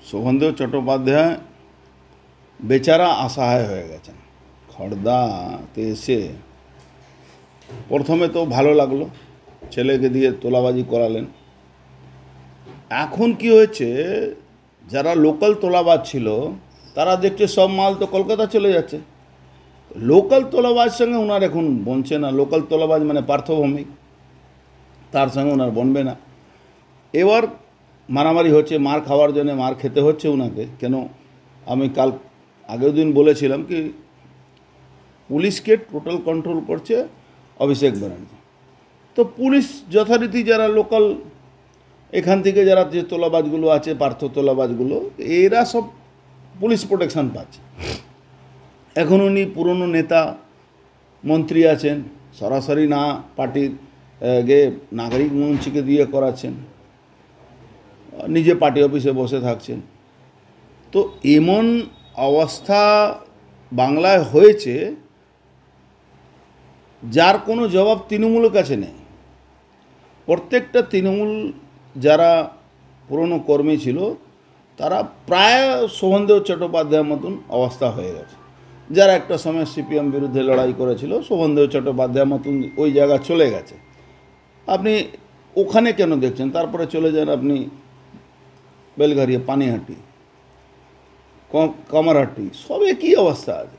শোভনদেব চট্টোপাধ্যায় বেচারা অসহায় হয়ে গেছেন। খড়দাতে এসে প্রথমে তো ভালো লাগলো, ছেলেকে দিয়ে তোলাবাজি করালেন। এখন কি হয়েছে, যারা লোকাল তোলাবাজ ছিল তারা দেখছে সব মাল তো কলকাতা চলে যাচ্ছে। লোকাল তোলাবাজ সঙ্গে ওনার এখন বনছে না। লোকাল তোলাবাজ মানে পার্থভৌমিক, তার সঙ্গে ওনার বনবে না। এবার মারামারি হচ্ছে, মার খাওয়ার জন্য মার খেতে হচ্ছে ওনাকে। কেন, আমি কাল আগের দিন বলেছিলাম কি পুলিশকে টোটাল কন্ট্রোল করছে অভিষেক ব্যানার্জি। তো পুলিশ যথারীতি যারা লোকাল এখান থেকে যারা যে তোলাবাজগুলো আছে, পার্থ তোলাবাজগুলো, এরা সব পুলিশ প্রোটেকশন পাচ্ছে। এখন উনি পুরনো নেতা মন্ত্রী আছেন, সরাসরি না পার্টির গে নাগরিক মঞ্চকে দিয়ে করাচ্ছেন, নিজে পার্টি অফিসে বসে থাকছেন। তো এমন অবস্থা বাংলায় হয়েছে যার কোনো জবাব তৃণমূলের কাছে নেই। প্রত্যেকটা তৃণমূল যারা পুরনো কর্মী ছিল তারা প্রায় শোভনদেব চট্টোপাধ্যায়ের মতন অবস্থা হয়ে গেছে। যারা একটা সময় সিপিএম বিরুদ্ধে লড়াই করেছিল, শোভনদেব চট্টোপাধ্যায়ের মতন ওই জায়গা চলে গেছে। আপনি ওখানে কেন দেখছেন? তারপরে চলে যান আপনি বেলঘরিয়া, পানিহাটি, কামারহাটি, সবে কী অবস্থা আছে।